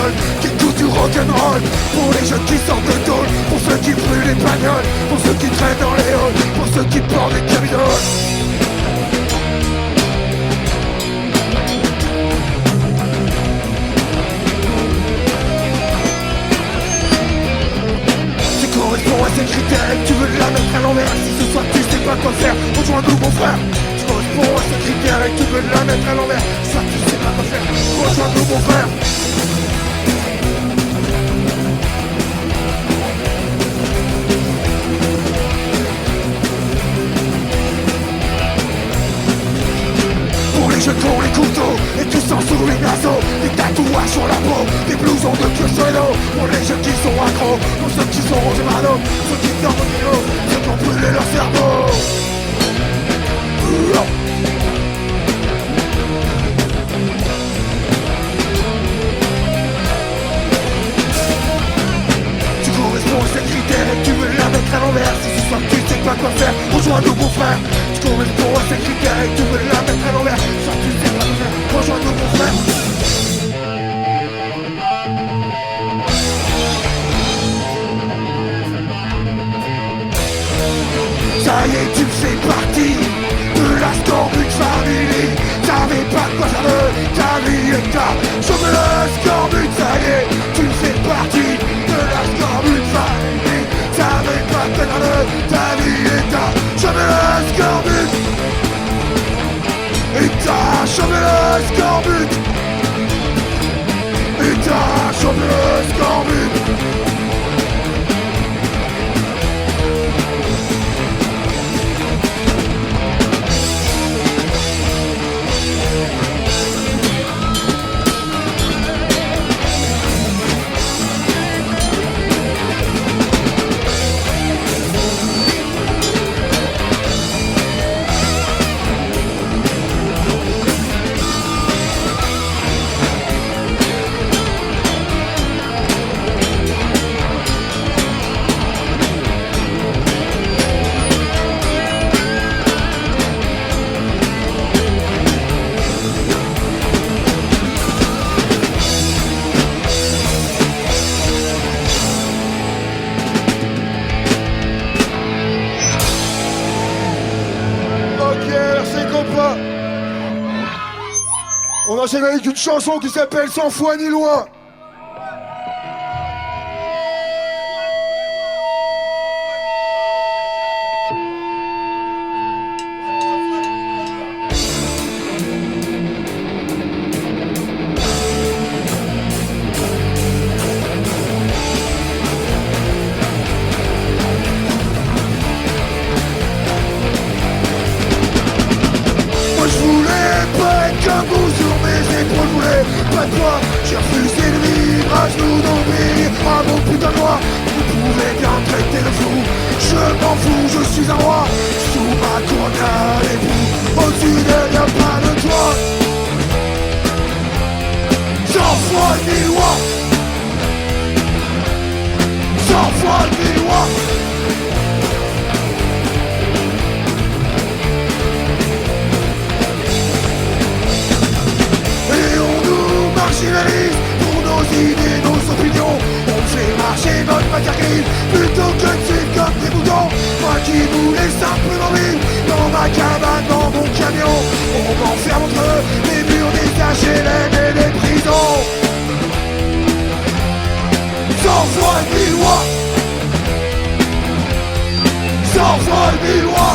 veulent, qui écoutent du rock'n'roll. Pour les jeunes qui sortent de tôle, pour ceux qui brûlent les bagnoles, pour ceux qui traînent dans les halls, pour ceux qui portent des camioles. Correspond à ces critères et que tu veux la mettre à l'envers. Si ce soir tu sais pas quoi faire, rejoins-nous mon frère. Tu corresponds à ces critères et que tu veux la mettre à l'envers. Ce soir tu sais pas quoi faire, rejoins-nous mon frère. Pour les jeunes qui ont les couteaux et qui sont sous les naseaux, des tatouages sur la peau, des blousons de Kyoshino. Pour les jeunes qui sont accros, pour ceux qui sont rongés par l'eau, ceux qui dorment au milieu, ceux qui ont brûlé leur cerveau. Tu corresponds à ces critères et tu veux la mettre à l'envers. Si ce soir tu sais pas quoi faire, rejoins-nous mon frère. Tu corresponds à ces critères et tu veux la mettre à l'envers. Si ce soir tu sais pas quoi faire, rejoins-nous mon frère. Ça y est, tu fais partie de la Scorbut Family. T'avais pas de quoi faire de ta vie et ta chauffeur le Scorbut. Ça y est, tu fais partie de la Scorbut Family. T'avais pas de quoi faire de ta vie et ta chauffeur le Scorbut. Et ta chauffeur le Scorbut. Et ta chauffeur le Scorbut. On enchaîne avec une chanson qui s'appelle Sans foi ni loi. Moi je voulais pas être comme vous sur mes épaules, je voulais pas de poids. J'ai refusé de vivre à genoux dans le pays. Ah mon putain de moi, vous pouvez bien me traiter de fou. Je m'en fous, je suis un roi. Sous ma couronne à l'époux, au-dessus d'elle y'a pas de toit. Sans foi ni loi. Sans foi ni loi. Marginalise pour nos idées, nos opinions. On fait marcher notre matière grise plutôt que de suivre comme des boutons. Moi qui voulais simplement vivre dans ma cabane, dans mon camion. On m'enferme entre les murs des HLM et des prisons. Sans foi ni loi. Sans foi ni loi.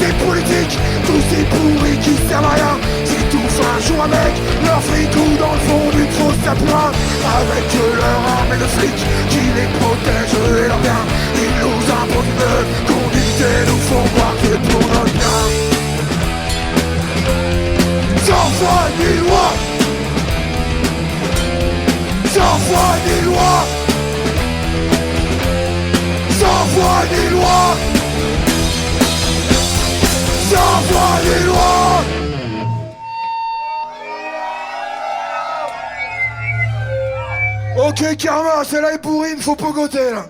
C'est politique, tous ces pourris qui servent à rien. C'est tout fois ni loi, sans foi ni loi, sans foi ni loi, sans foi ni loi. Ok Karma, celle-là est pourrie, il me faut pogoter là.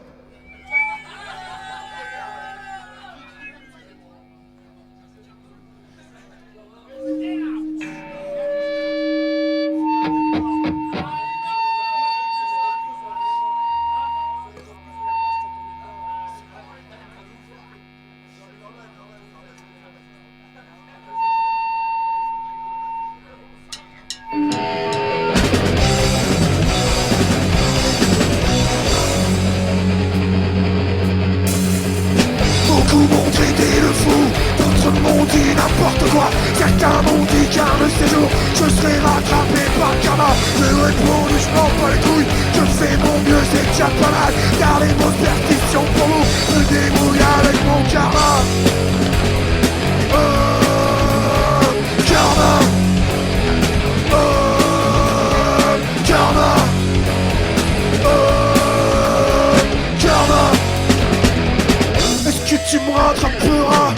N'importe quoi, certains m'ont dit qu'un de ces jours je serai rattrapé par le karma. Je réponds, je m'en bats les couilles, je fais mon mieux, c'est déjà pas mal. Gardez vos superstitions pour vous, je me débrouille avec mon karma. Karma, karma, karma. Est-ce que tu me rattraperas?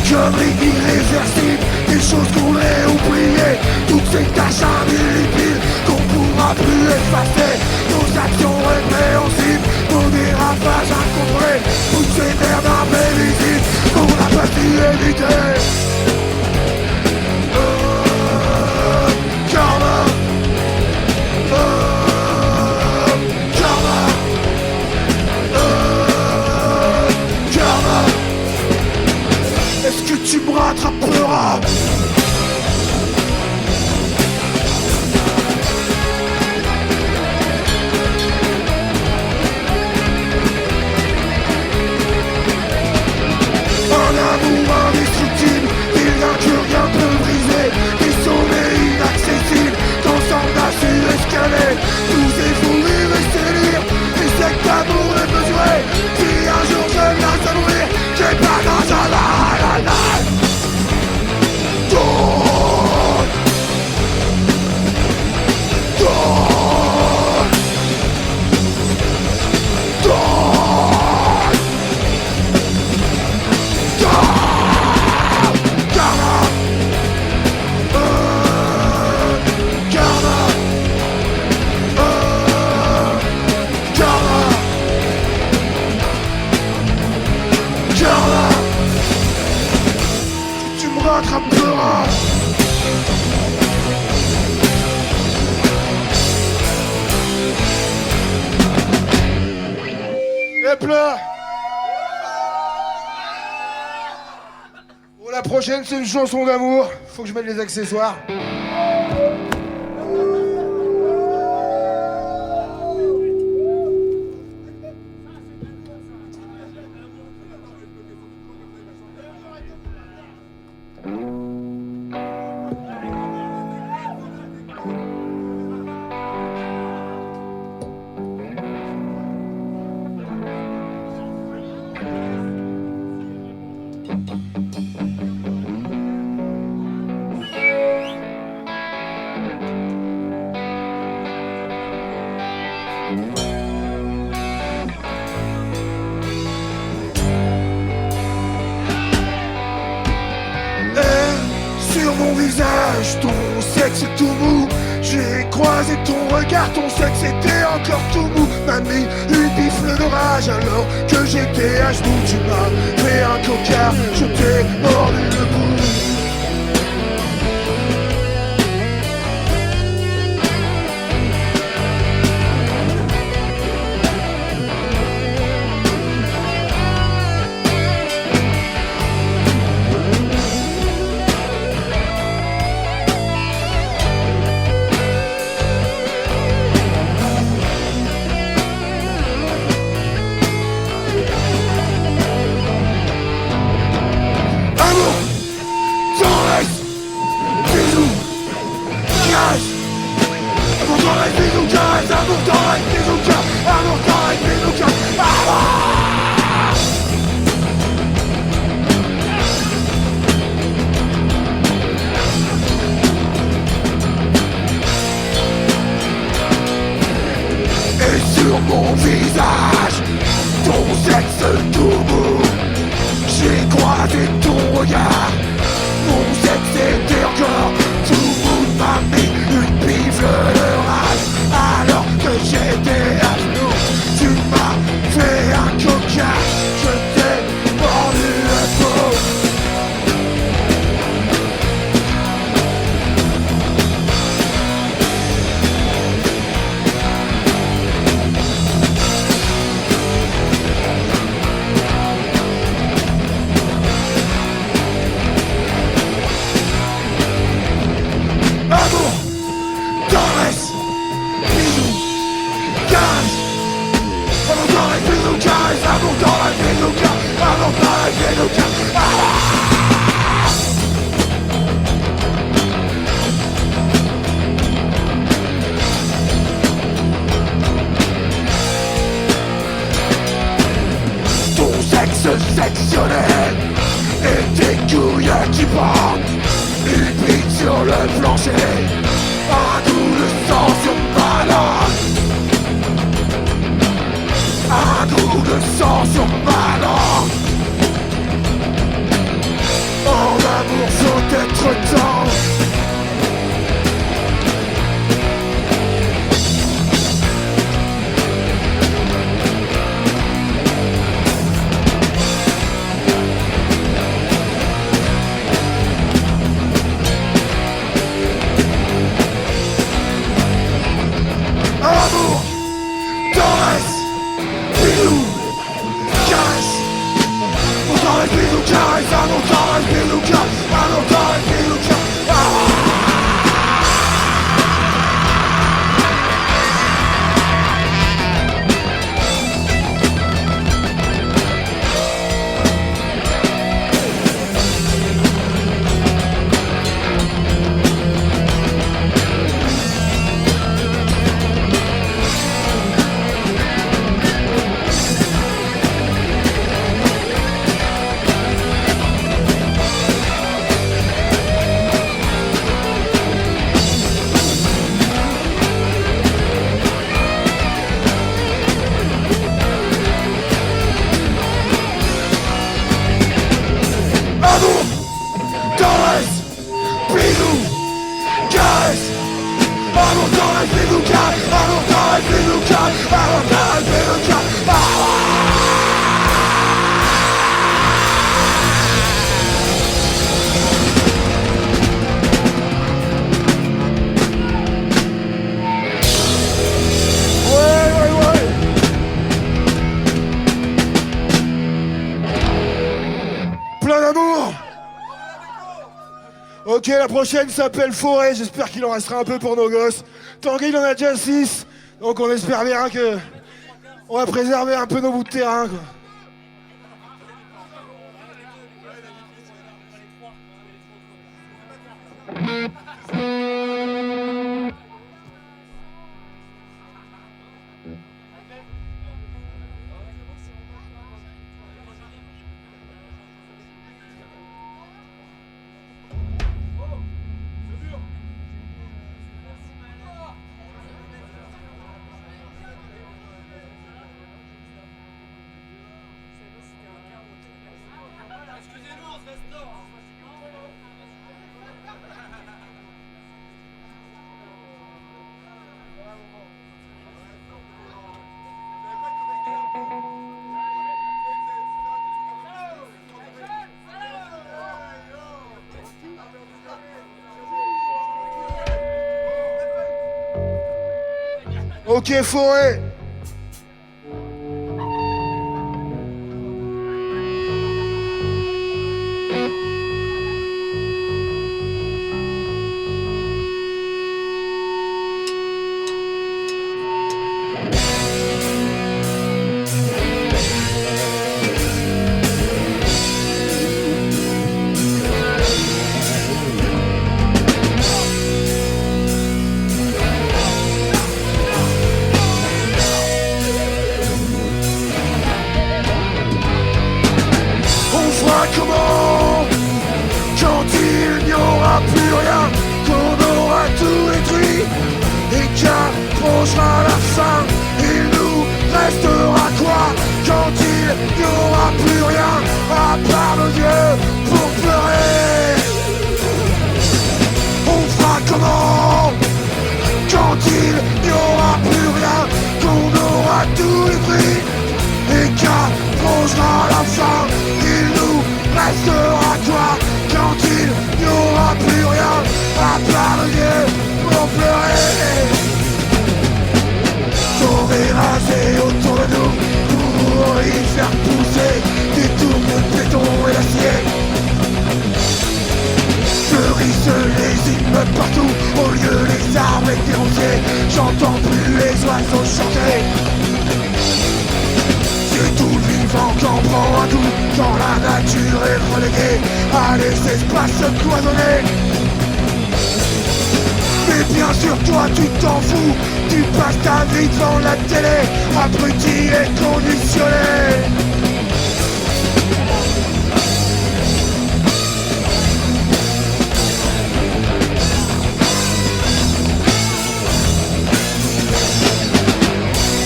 Conneries irréversibles, des choses qu'on ait oubliées, toutes ces tâches indélébiles qu'on pourra plus effacer, nos actions répréhensibles, nos dérapages incontrôlés, toutes ces merdes imprévisibles qu'on n'a pas pu éviter. Karma, karma, karma. Est-ce que tu me rattraperas? Un amour indestructible, des liens que rien peut briser, des sommets inaccessibles, qu'ensemble a su escaler, tous ces fous rires et séduire, et cet amour démesuré, si un jour je viens à mourir, j'ai pas grand-chose à la. Rattrapera. Et pleure. Bon, la prochaine c'est une chanson d'amour. Faut que je mette les accessoires. Ton sexe est tout mou, j'ai croisé ton regard, ton sexe était encore tout mou. M'a mis une bifle d'orage alors que j'étais à genoux. Tu m'as fait un cocard, je t'ai mordu le bout. sexe tout mou. J'ai croisé ton regard, mon sexe était encore tout mou. M'a mis une bifle de rage alors que j'étais à genoux. Tu m'as fait un coca, je t'ai mordu la peau. Amour, tendresse, bisous, caresse. Amour, tendresse, bisous, caresse. Amour, tendresse, bisous, caresse. Amour, tendresse, bisous, caresse. Ton sexe sectionnel et tes couilles qui partent. Une bite sur le plancher, un coup de sang sur ma langue. Un coup de sang sur ma langue. En amour faut être tendre. Amour, tendresse, bisous, caresse. Amour, tendresse, bisous, caresse. Amour, tendresse, bisous, caresse. Amour, tendresse, bisous, caresse. Amour, tendresse, bisous, caresse. Amour, tendresse, bisous, caresse. Amour, tendresse, bisous, caresse. Amour, tendresse, bisous, caresse. Ouais. Plein d'amour. Ok, la prochaine s'appelle Forêt, j'espère qu'il en restera un peu pour nos gosses. Tanguy, il en a déjà 6, donc on espère bien que on va préserver un peu nos bouts de terrain, quoi. Ok, Forêt. Comment, quand il n'y aura plus rien, qu'on aura tout détruit et qu'approchera la fin, il nous restera quoi? quand il n'y aura plus rien à part nos yeux pour pleurer. On fera comment quand il n'y aura plus rien, qu'on aura tout pris et qu'approchera la fin, il nous restera quoi quand il n'y aura plus rien à part nos yeux pour pleurer. Sauver raser autour de nous pour y faire pousser des tours de béton et d'acier. Fleurissent les immeubles partout, au lieu les arbres et des rosiers. J'entends plus les oiseaux chanter. C'est tout le vivant qu'en prend un coup quand la nature est reléguée à des espaces cloisonnés. Mais bien sûr toi tu t'en fous, tu passes ta vie devant la télé, abruti et conditionné.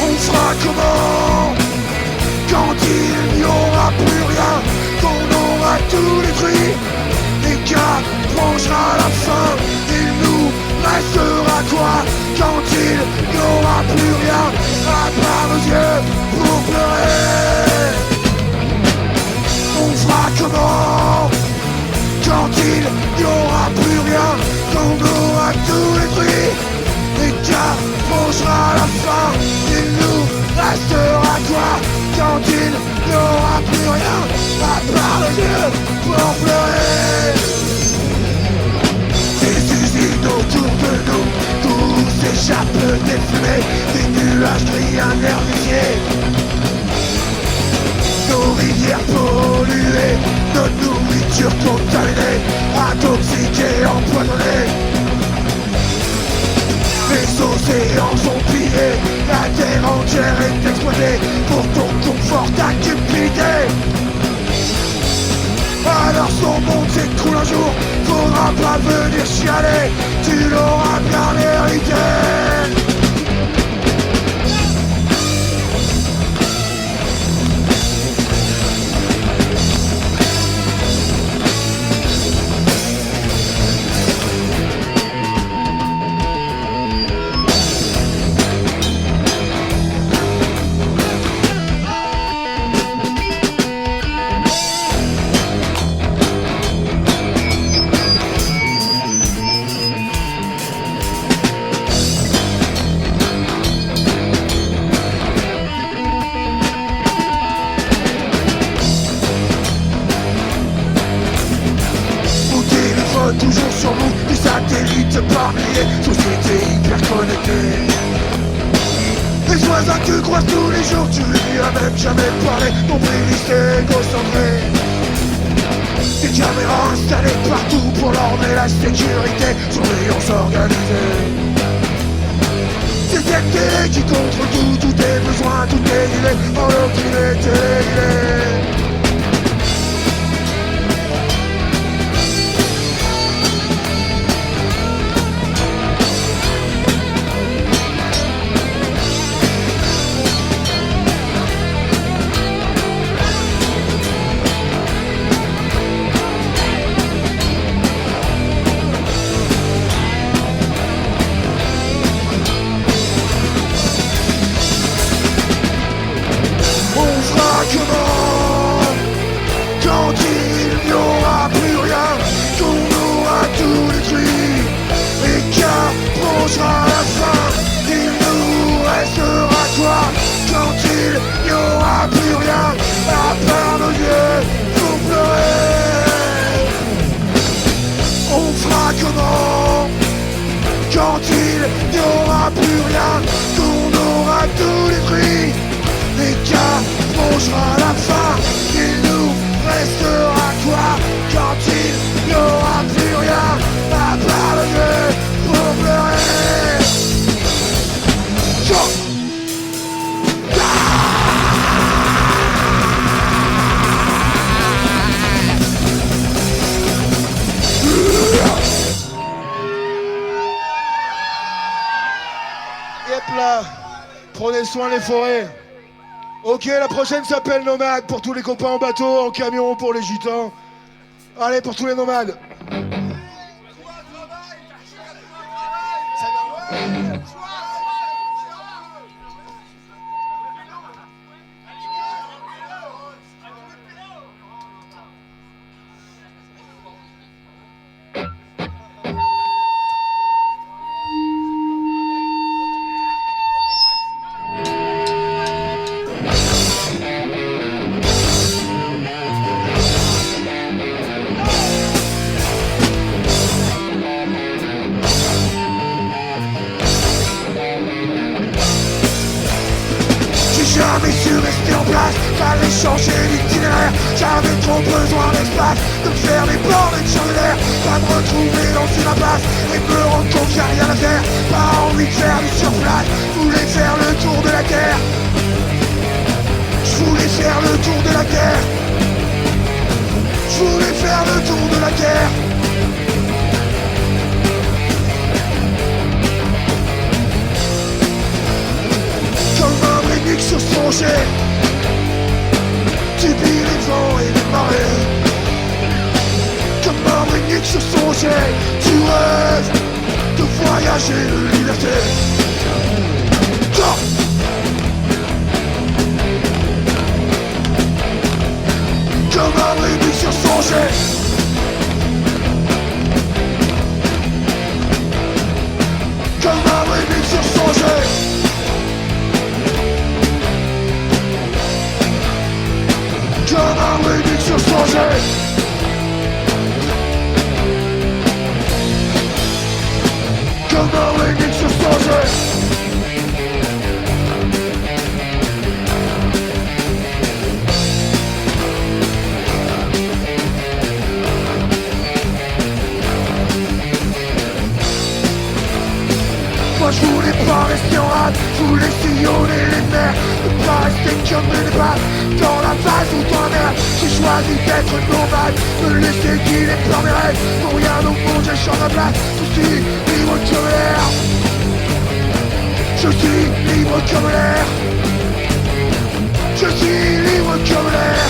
On fera comment quand il n'y aura plus rien, qu'on aura tout détruit et qu'approchera la fin, il nous restera quoi quand il n'y aura plus rien à part nos yeux pour pleurer. On fera comment quand il n'y aura plus rien, qu'on aura tout détruit et qu'approchera la fin, il nous restera quoi quand il n'y aura plus rien à part nos yeux pour pleurer. Des usines autour de nous, tout s'échappe des fumées, des nuages gris, un air vicié. Nos rivières polluées, notre nourriture contaminée, intoxiquée, empoisonnée. Les océans sont pillés, la terre entière est exploitée pour ton confort, ta cupidité. Alors son monde s'écroule un jour, faudra pas venir chialer, tu l'auras bien mérité. Toujours sur nous, des satellites par milliers, société hyper connectée. Les voisins que tu croises tous les jours, tu lui as même jamais parlé, ton playlist égocentré. Des caméras installées partout pour leur donner la sécurité, surveillance organisée. C'est cette télé qui contrôle tout, tous tes besoins, toutes tes idées, endoctriné, téléguidé. Quand il n'y aura plus rien, qu'on aura tout détruit et qu'approchera la fin, il nous restera quoi quand il n'y aura plus rien à part nos yeux pour pleurer. On fera comment quand il n'y aura plus rien, qu'on aura tout détruit et qu'approchera la fin, il nous restera quoi quand il n'y aura plus rien à part le jeu pour pleurer. Yep là, prenez soin des forêts. Ok, la prochaine s'appelle Nomade pour tous les copains en bateau, en camion pour les gitans. Allez, pour tous les nomades. Jamais su rester en place, fallait changer d'itinéraire. J'avais trop besoin d'espace, de me faire des bornes et de changer d'air. Pas me retrouver dans une impasse et me rendre compte qu'il n'y a rien à faire. Pas envie de faire du surplace, voulais faire le tour de la terre. Je voulais faire le tour de la terre. Je voulais faire le tour de la terre. Comme un Britannique sur son jet, tu vis les vents et les marées. Comme un Britannique sur son jet, tu rêves de voyager de liberté. Comme un Britannique sur son jet, comme un Britannique sur son jet. Comme un remix sur son jet. Comme un remix sur son jet. Moi je voulais pas rester en rade, je voulais sillonner les mers, ne pas rester comme des débats dans la vase ou dans la merde. J'ai choisi d'être nomade, me laisser guider par mes rêves. Pour rien au monde je change ma place, je suis libre comme l'air. Je suis libre comme l'air. Je suis libre comme l'air.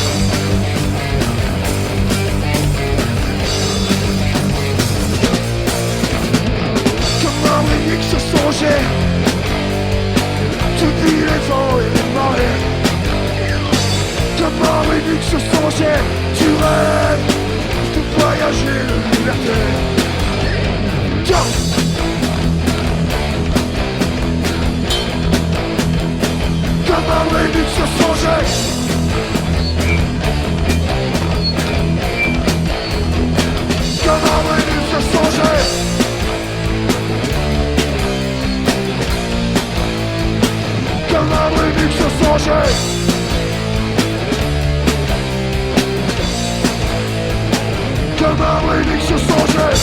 Comme un remix sur son jet, depuis les vents et les marées. Comme un remix sur son jet, tu rêves de voyager de liberté. Comme un remix sur son jet. Comme un remix sur son jet. Comme un remix sur son jet. Comme un remix sur son jet.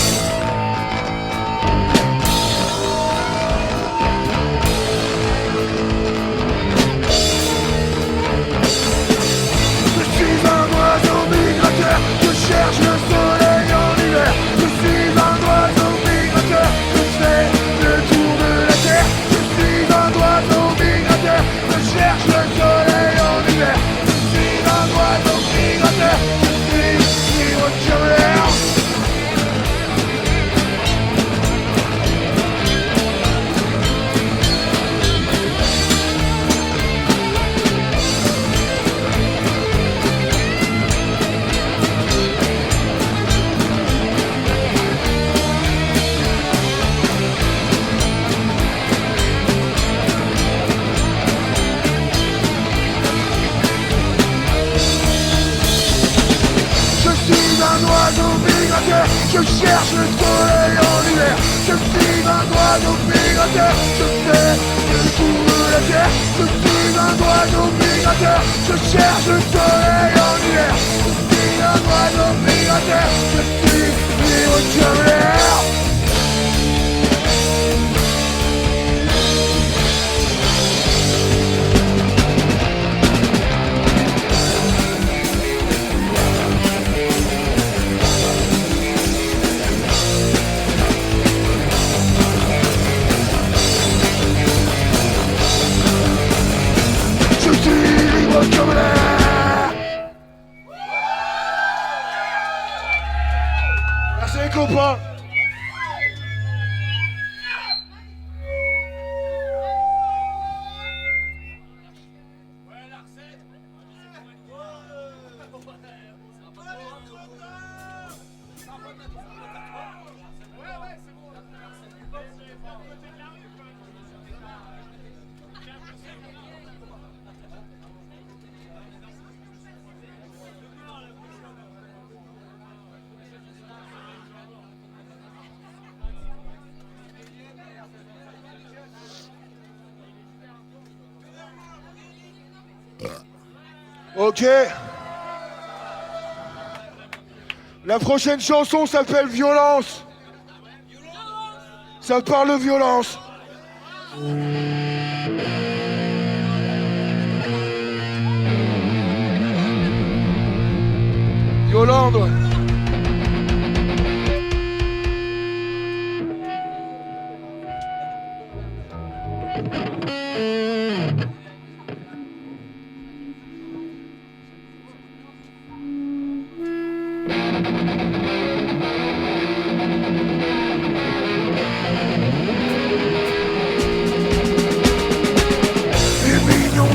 Je suis un oiseau migrateur, je cherche le soleil en hiver. Je suis un oiseau migrateur, je fais le tour de la terre. Je suis un oiseau migrateur, je cherche le soleil en hiver. Je suis un oiseau migrateur, je suis libre comme l'air. Je cherche le soleil en hiver. Je suis un oiseau migrateur, je fais le tour de la terre. Je suis un oiseau migrateur, je cherche le soleil en hiver. Je suis un oiseau migrateur, je suis libre comme l'air. Je suis pas. Ok. La prochaine chanson s'appelle Violence. Ça parle de violence. Yolande.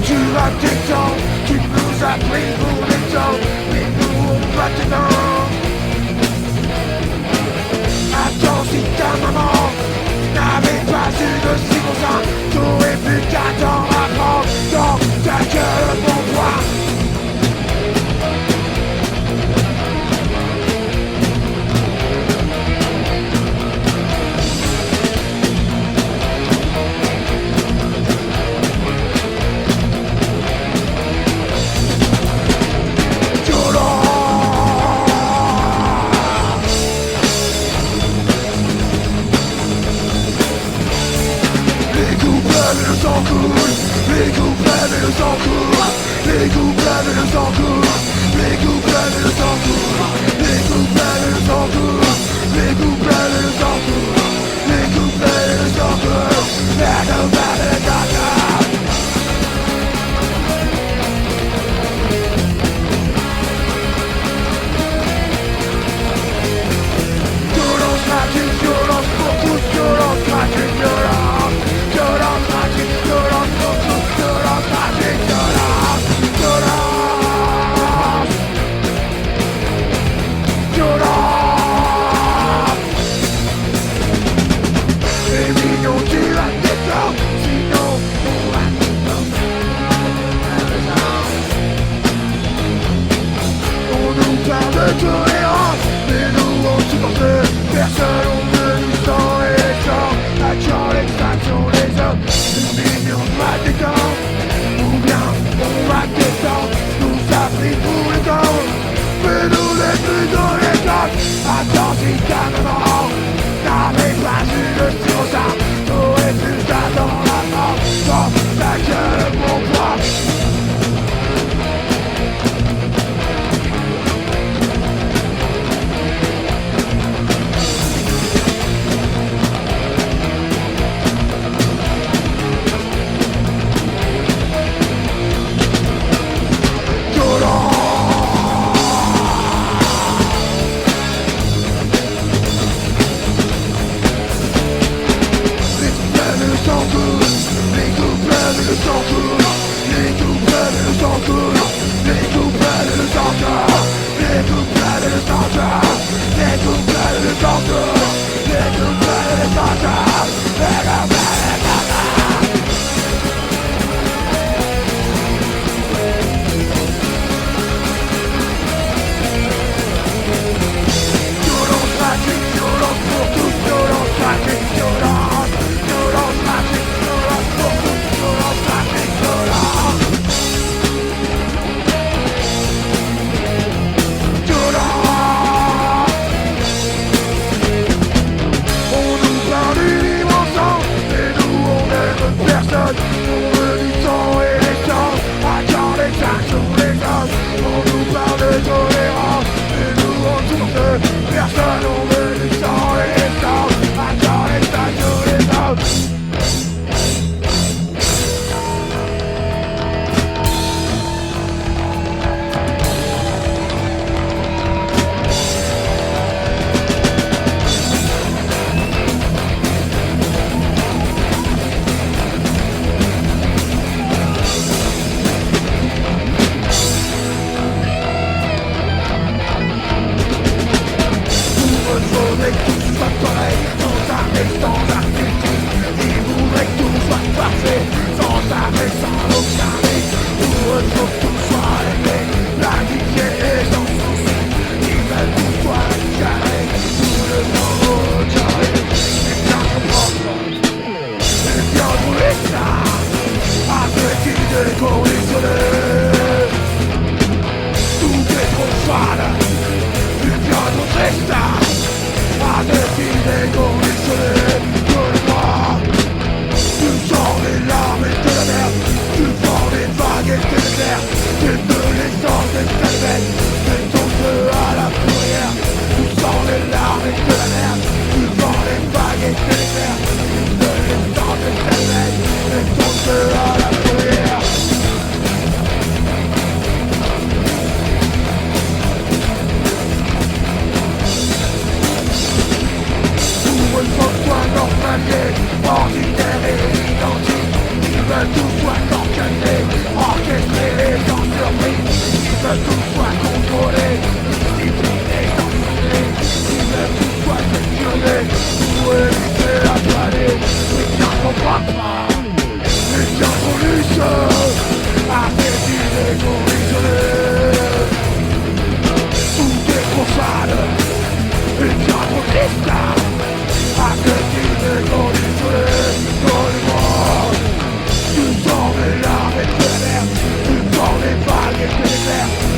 Tu as tes temps, tu nous as pris pour des temps, mais nous on va dedans. Attends, si ta maman n'avait pas eu de si bon sein, t'aurais pu qu'attendre à prendre dans ta gueule mon poids. Le sang coule, les coups pleuvent et le sang coule, les coups pleuvent et le sang coule, les coups pleuvent et le sang coule, les coups pleuvent et le sang coule, les coups pleuvent et le sang coule, les coups pleuvent et le sang coule, les coups pleuvent et le sang coule. Violence gratuite, violence pour tous, violence gratuite, violence, violence gratuite, violence pour tous, violence gratuite, violence, violence.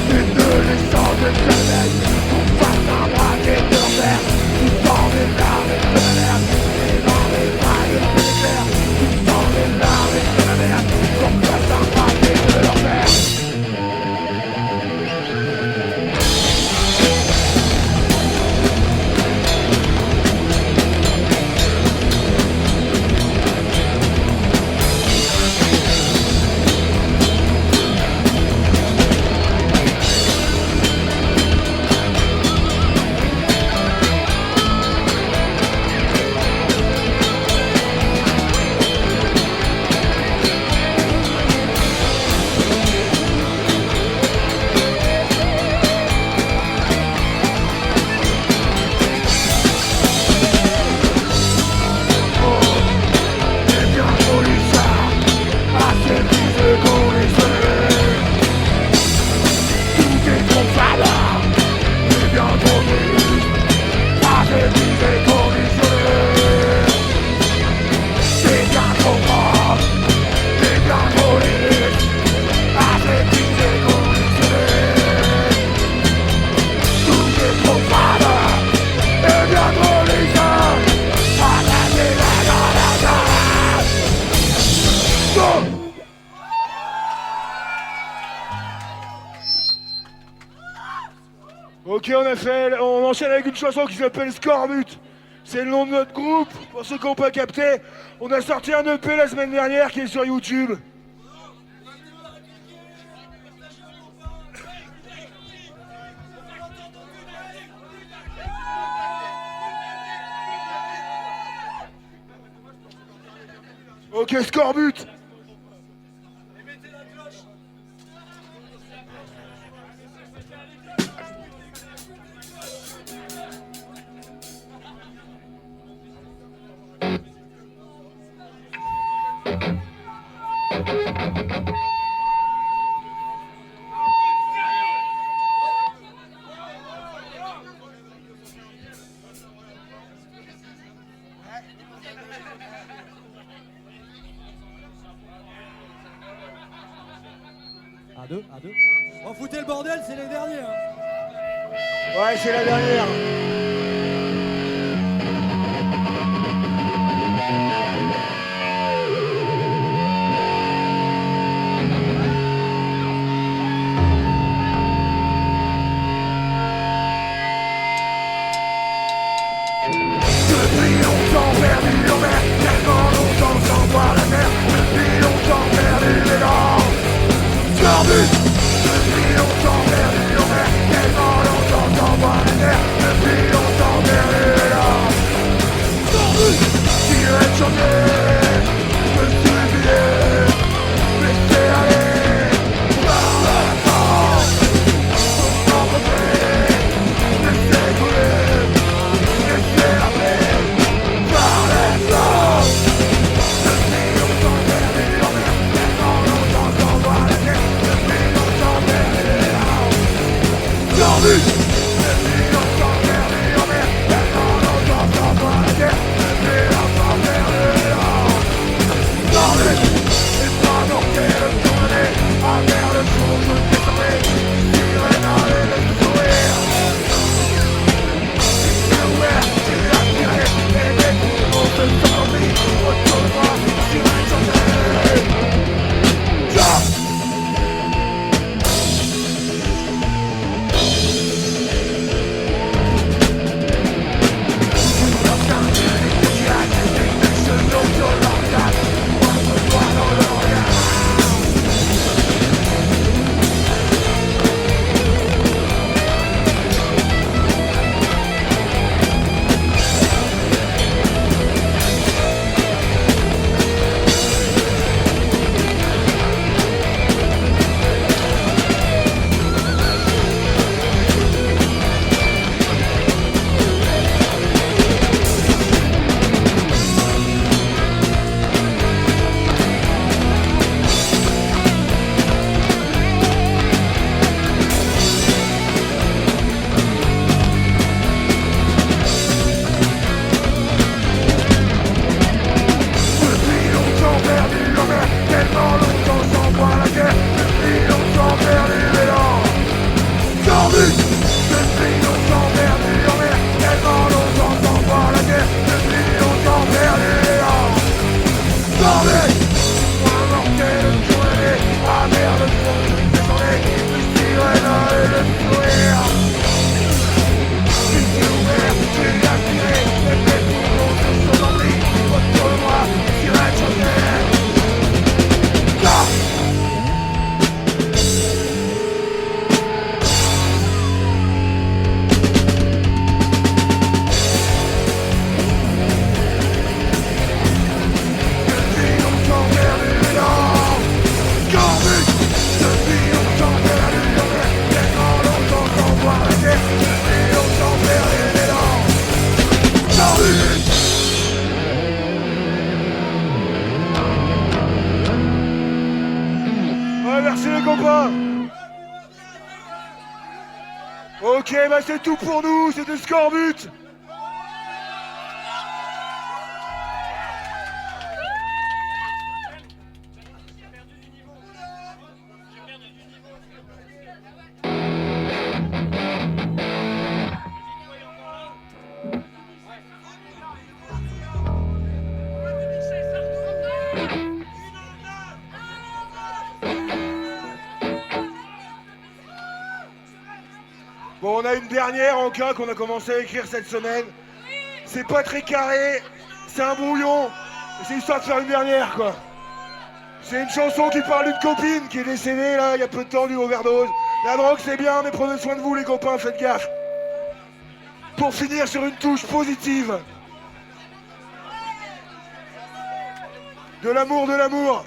Une naissance de jeunesse, qu'on fasse un braquet de fer, tout dans les larmes et de la merde, et dans les vagues de l'éclair, tout dans les larmes et de la merde, qu'on fasse un braquet de leur mère. Ok, on enchaîne avec une chanson qui s'appelle Scorbut. C'est le nom de notre groupe. Pour ceux qui n'ont pas capté, on a sorti un EP la semaine dernière qui est sur YouTube. Ok, Scorbut. À deux. Oh, foutez le bordel, c'est les derniers. Hein. Ouais, c'est la dernière. Depuis longtemps perdu en mer, tellement longtemps sans voir la mer, depuis longtemps perdu les dents. Scorbut. Depuis longtemps perdu en mer, tellement longtemps sans voir la mer, depuis longtemps perdu les dents. Scorbut. Cigarette chantée, je me suis oublié, laissé aller par la France. Sans regret, laissé couler, laissé la paix par les flammes. Depuis longtemps perdu en mer, tellement longtemps sans voir la terre, depuis longtemps perdu les larmes. Scorbut. Depuis longtemps perdu en mer, tellement longtemps sans voir la terre, depuis longtemps perdu les larmes. Scorbut. Et pas manquer de tourner, à vers le jour je descendrai, sirène allait le sourire. C'est ouvert, c'est attiré, et les coups se sont envie, autour de moi, sirène chantée. Jump. Scorbut. Depuis longtemps perdu en mer, tellement longtemps sans voir la guerre. Depuis longtemps perdu en Scorbut. Moi mortel tourné, amer le fond de mes journées. Le sirène et le sourire. J'ai ouvert, j'ai activé, les bêtes pour se sont remplis. Contre moi, les sirènes chantaient. Ouais, merci les copains. Ok, bah c'est tout pour nous, c'était Scorbut. Bon, on a une dernière en cas qu'on a commencé à écrire cette semaine. C'est pas très carré, c'est un brouillon. C'est histoire de faire une dernière, quoi. C'est une chanson qui parle d'une copine qui est décédée, là, il y a peu de temps, d'une overdose. La drogue, c'est bien, mais prenez soin de vous, les copains, faites gaffe. Pour finir sur une touche positive. De l'amour, de l'amour.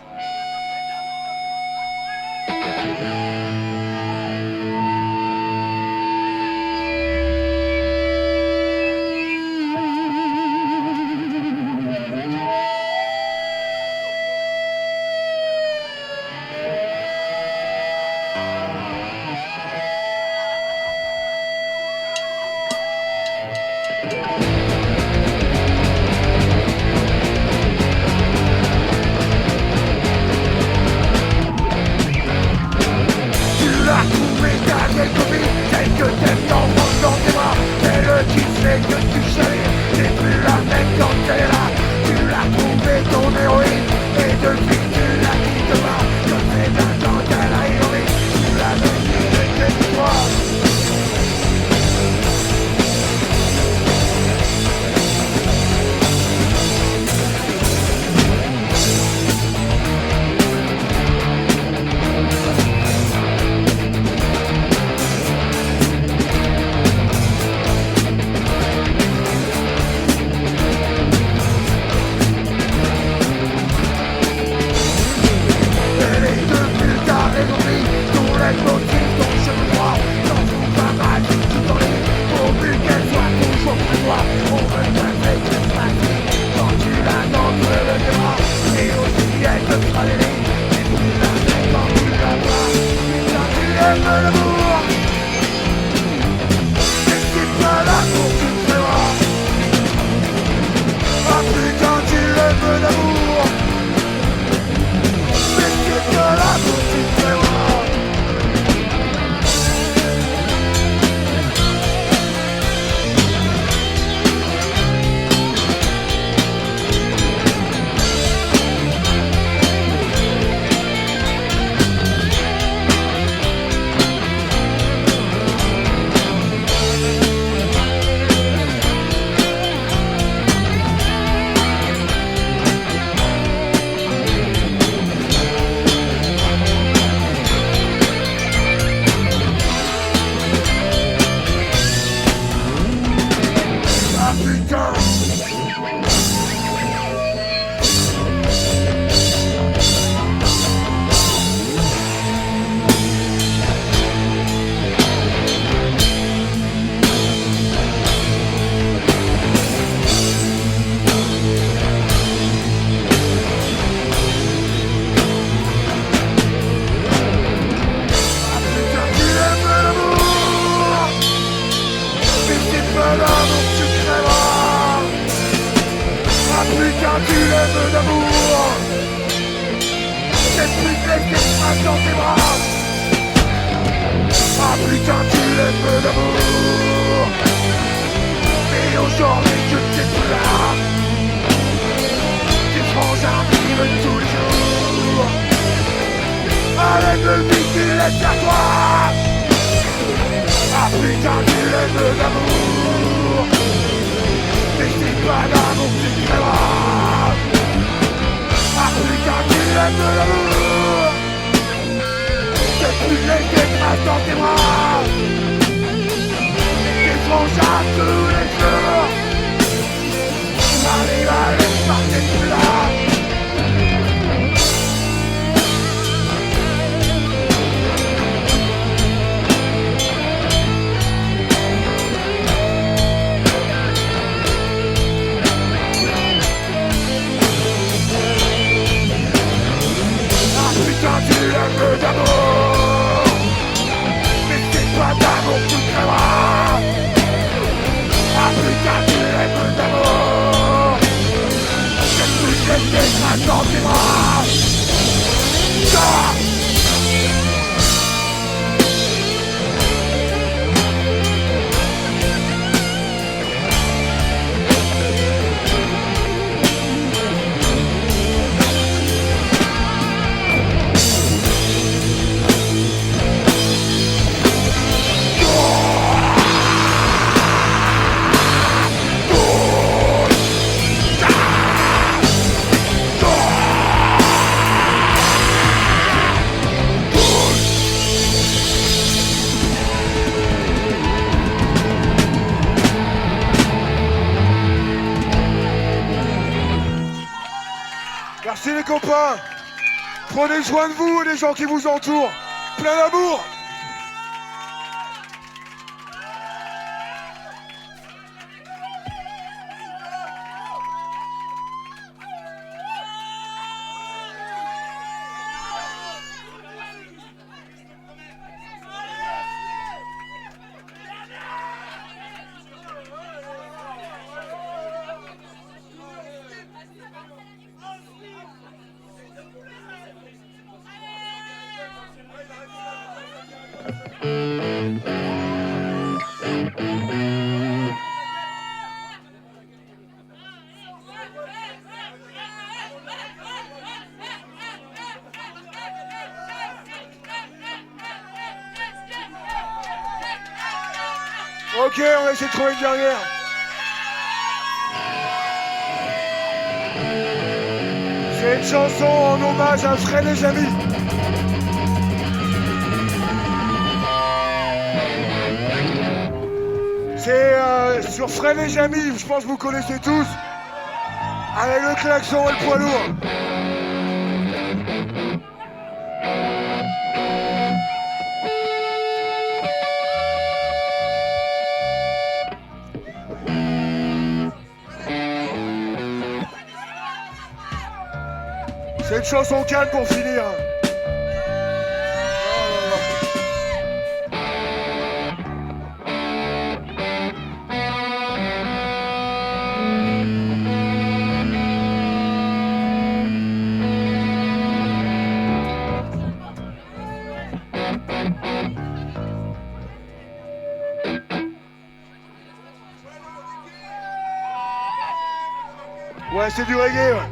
Dans tes bras. Ah putain tu l'aimes vers toi. Ah putain, dilemme d'amour. Mais c'est pas l'amour qui crèvera. Ah putain, dilemme de l'amour. C'est plus les grâce dans tes bras. Des franges à tous les jours. Allez, allez, partez plus là. Putain, tu l'aimes d'amour. Mais c'est pas d'amour qui crèvera. Ah putain, tu l'aimes d'amour. C'est plus que tes grâces dans tes bras. Ah. Merci les copains. Prenez soin de vous et des gens qui vous entourent. Plein d'amour. Ok, on va essayer de trouver une dernière. C'est une chanson en hommage à Fred et Jamy. C'est sur Fred et Jamy, je pense que vous connaissez tous. Avec le klaxon et le poids lourd. C'est une chanson calme pour finir. Ouais, c'est du reggae, ouais.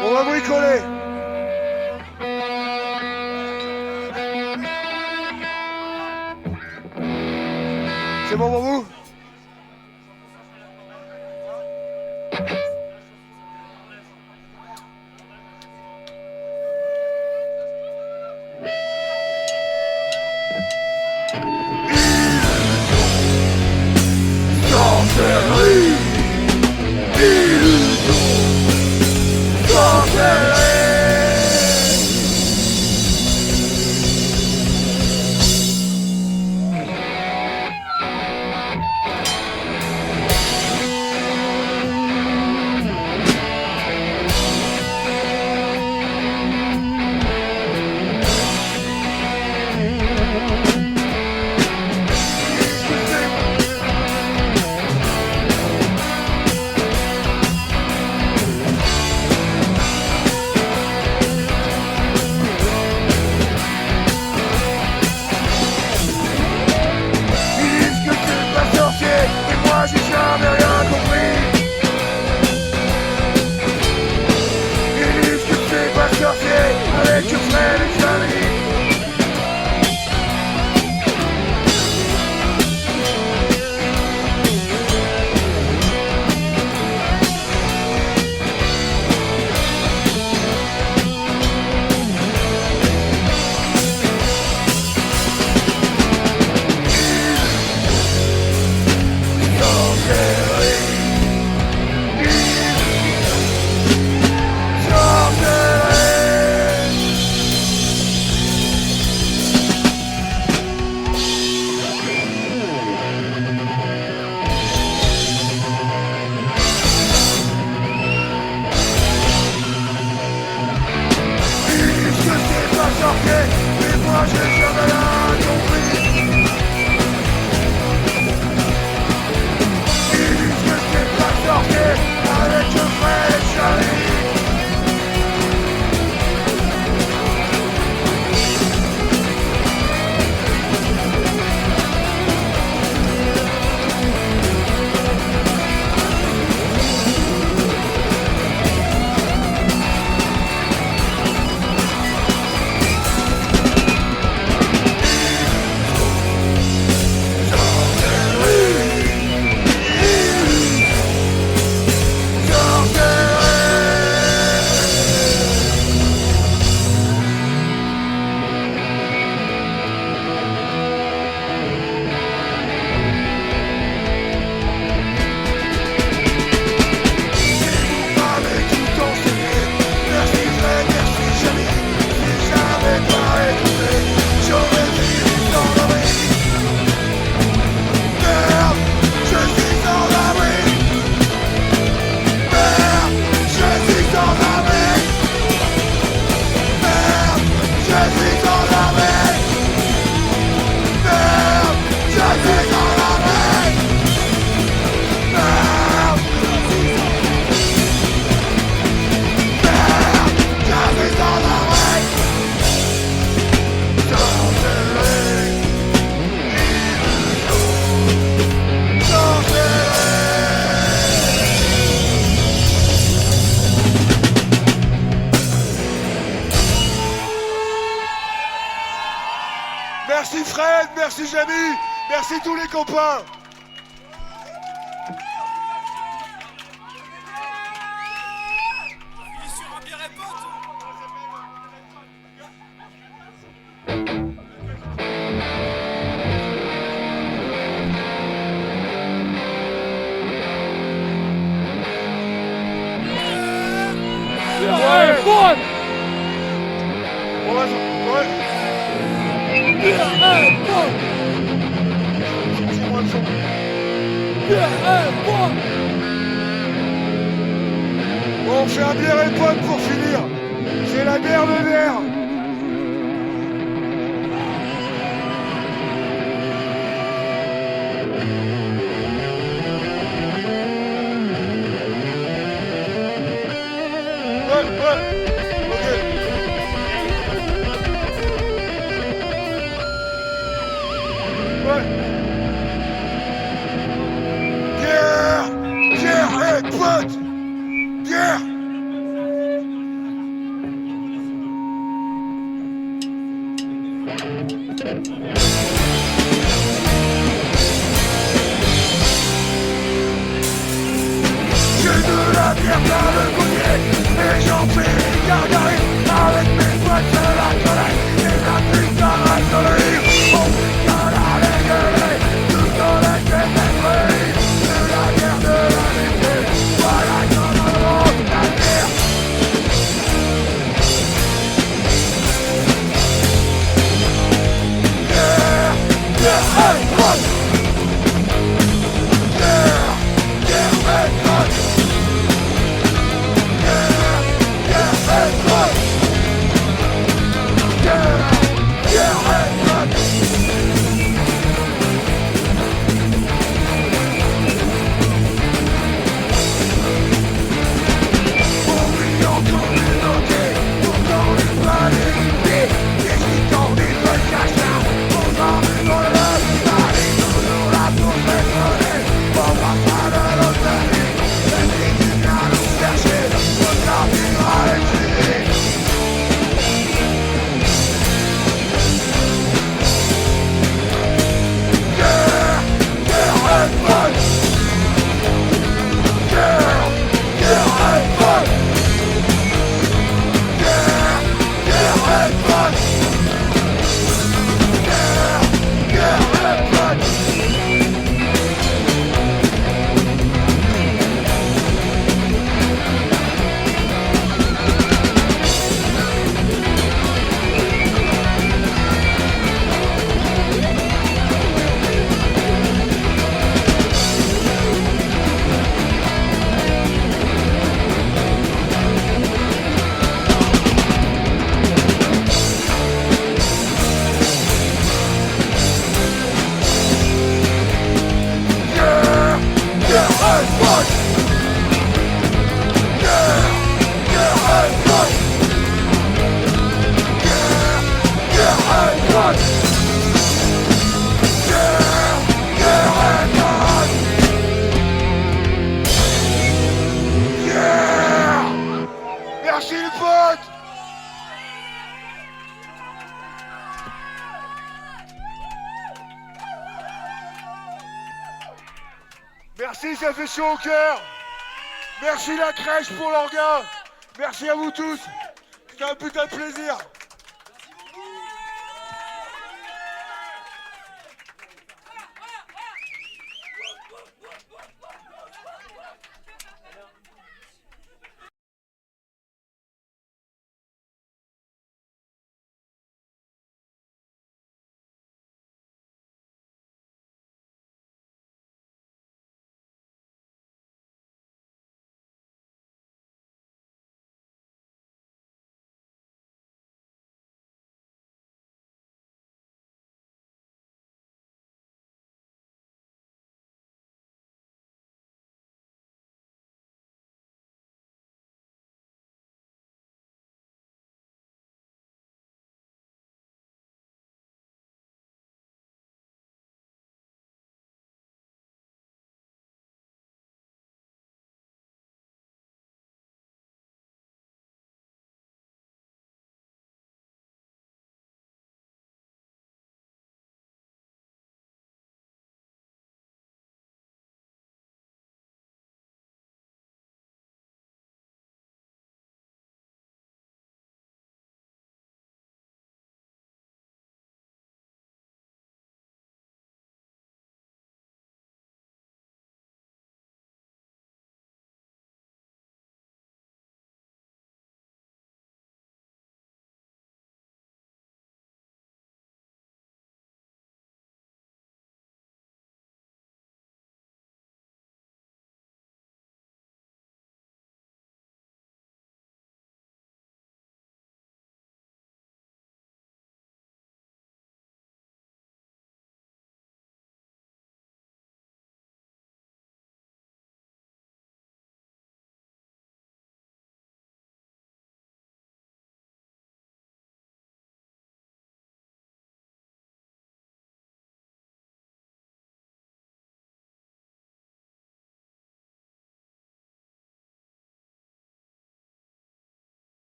On va bricoler. C'est bon pour vous? sorcier avec Fred et Jamie. Mais moi j'ai jamais rien compris. Ils disent que c'est pas sorti avec le frère et Charlie. Merci Fred, merci Jamie, merci tous les copains. Bon, on fait un bière et pote pour finir. C'est la guerre de nerfs. J'ai de la bière plein le collier et j'en fais les gargarines avec mes potes de la colère et la putain de rire. On putain à les gueuler, tout dans la tête d'être de la guerre de la vérité. Voilà comment on la guerre. Guerre, guerre et pote. Guerre, guerre et pote. Guerre et pote. Merci, ça fait chaud au cœur. Merci la crèche pour l'orga. Merci à vous tous. C'était un putain de plaisir.